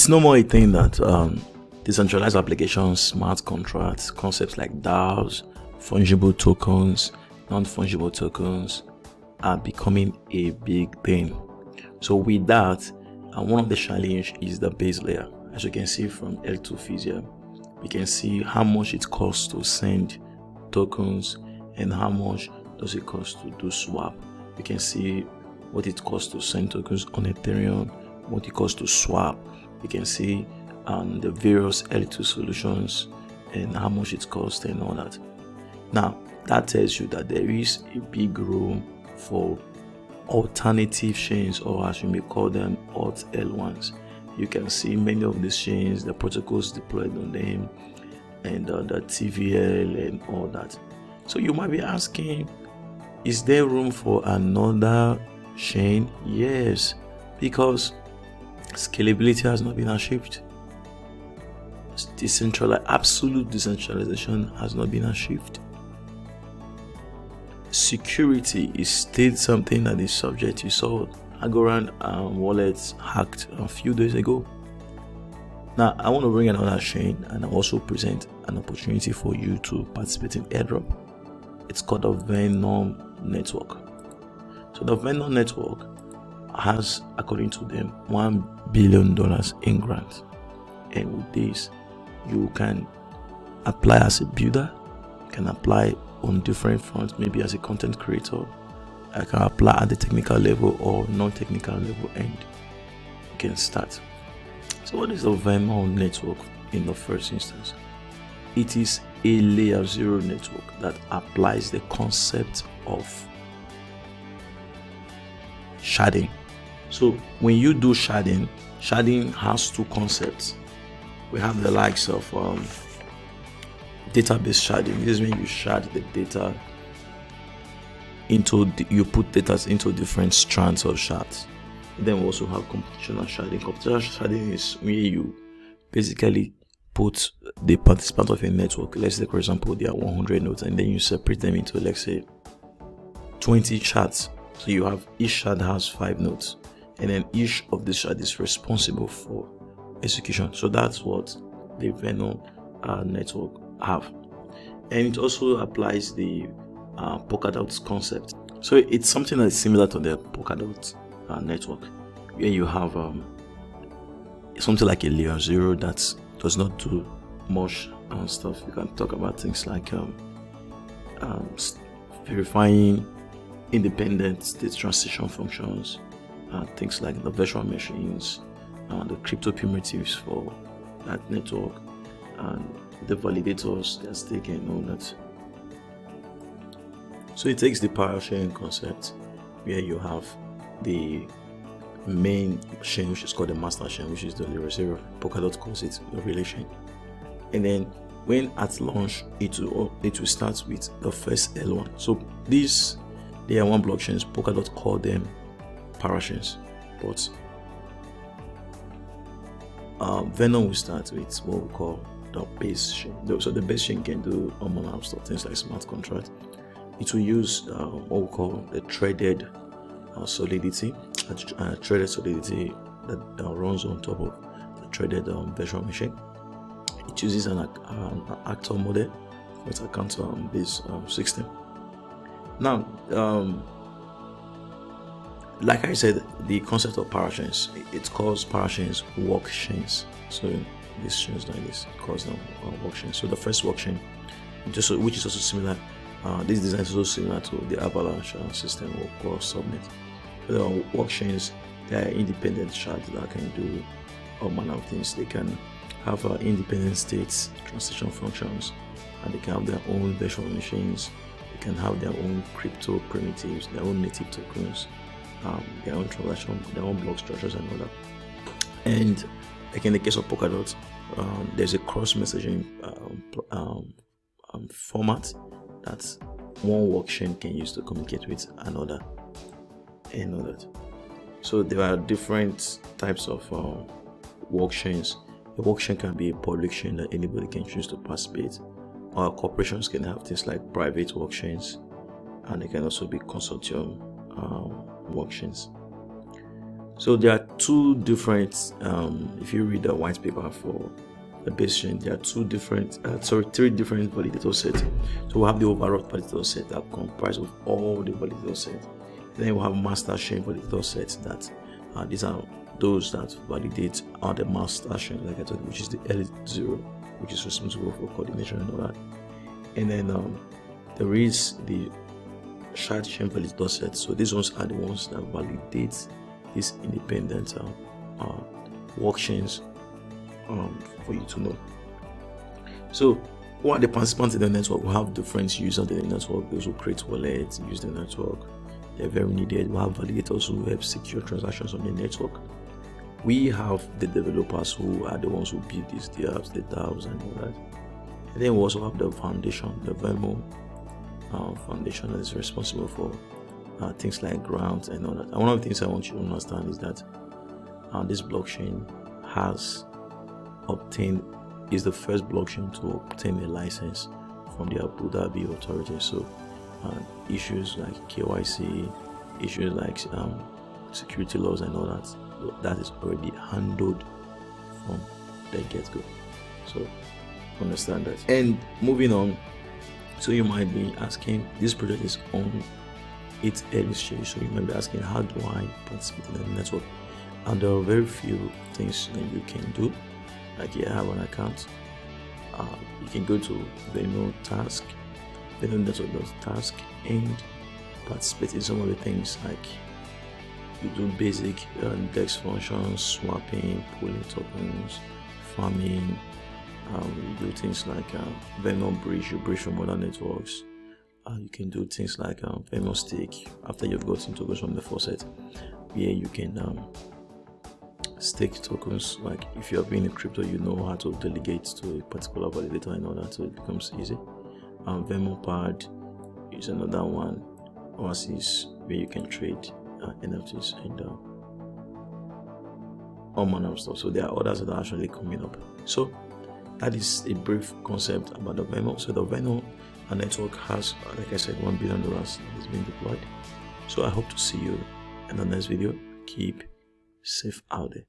it's no more a thing that decentralized applications, smart contracts, concepts like DAOs, fungible tokens, non-fungible tokens are becoming a big thing. So with that, one of the challenge is the base layer. As you can see from L2 Physio, we can see how much it costs to send tokens and how much does it cost to do swap. We can see what it costs to send tokens on Ethereum, what it costs to swap. We can see the various L2 solutions and how much it costs and all that. Now, that tells you that there is a big room for alternative chains, or as you may call them, alt L1s. You can see many of these chains, the protocols deployed on them, and the TVL and all that. So you might be asking, is there room for another chain? Yes, because scalability has not been achieved. Absolute decentralization has not been achieved. Security is still something that is subject. You saw Algorand wallets hacked a few days ago. Now, I want to bring another chain and also present an opportunity for you to participate in airdrop. It's called the Venom network. So the Venom network has, according to them, $1 billion in grants. And with this, you can apply as a builder, you can apply on different fronts, maybe as a content creator. I can apply at the technical level or non-technical level, and you can start. So what is the Venom network in the first instance? It is a layer 0 network that applies the concept of sharding. So when you do sharding has two concepts. We have the likes of database sharding. This is when you shard the data you put data into different strands of shards. Then we also have computational sharding. Computational sharding is where you basically put the participant of a network. Let's say, for example, there are 100 nodes, and then you separate them into, let's say, 20 shards. So you have each shard has 5 nodes, and then each of the shards is responsible for execution. So that's what the Venom network have, and it also applies the Polkadot concept. So it's something that's similar to the Polkadot network, where you have something like a layer 0 that does not do much stuff. You can talk about things like verifying independent state transition functions, things like the virtual machines, the crypto primitives for that network, and the validators, their stake and all that. So it takes the power sharing concept, where you have the main chain, which is called the master chain, which is the layer 0. Polkadot calls it the relay chain. And then when at launch, it will start with the first L1. So these layer 1 blockchains, Polkadot call them parachains, but Venom will start with what we call the base chain. So the base chain can do all manner of stuff, things like smart contract. It will use what we call the traded solidity, traded solidity that runs on top of the traded virtual machine. It uses an actor model for its account-based system. Now, like I said, the concept of parachains, it calls parachains workchains. So these chains like this, it calls them workchains. So the first workchain, which is also similar, this design is also similar to the Avalanche system or Subnet. So the workchains, they are independent shards that can do all manner of things. They can have independent states, transition functions, and they can have their own virtual machines. They can have their own crypto primitives, their own native tokens, their own transaction, their own block structures and all that. And like in the case of Polkadot, there's a cross-messaging format that one workchain can use to communicate with another and all that. So there are different types of workchains. A workchain can be a public chain that anybody can choose to participate, or corporations can have things like private workchains, and they can also be consortium workchains. So there are two different, if you read the white paper for the base chain, there are three different validator sets. So we have the overall validator set that comprise of all the validator sets. Then we have master chain validator sets that these are those that validate the master chain, like I told you, which is the L0, which is responsible for coordination and all that. And then there is the shard chain validator set. So these ones are the ones that validate these independent workchains for you to know. So who are the participants in the network? We have different users in the network, those who create wallets, use the network. They're very needed. We have validators who help secure transactions on the network. We have the developers who are the ones who build these dApps, the DApps and all that. And then we also have the foundation, the Venom Foundation, that is responsible for things like grants and all that. And one of the things I want you to understand is that this blockchain is the first blockchain to obtain a license from the Abu Dhabi authority. So issues like KYC, issues like security laws and all that is already handled from the get-go. So understand that. And moving on, so you might be asking, this project is on its early stage, so you might be asking, how do I participate in the network? And there are very few things that you can do. Like here I have an account. You can go to Venom Network.task and participate in some of the things, like you do basic DEX functions, swapping, pooling tokens, farming. You do things like Venom bridge, you bridge from other networks. You can do things like Venom stake after you've gotten tokens from the faucet, where you can stake tokens. Like if you have been in crypto, you know how to delegate to a particular validator and all that, so it becomes easy. Venom Pad is another one, Oasis, where you can trade NFTs and all manner of stuff. So there are others that are actually coming up. So that is a brief concept about the Venom. So the Venom network has, like I said, $1 billion that is being deployed. So I hope to see you in the next video. Keep safe out there.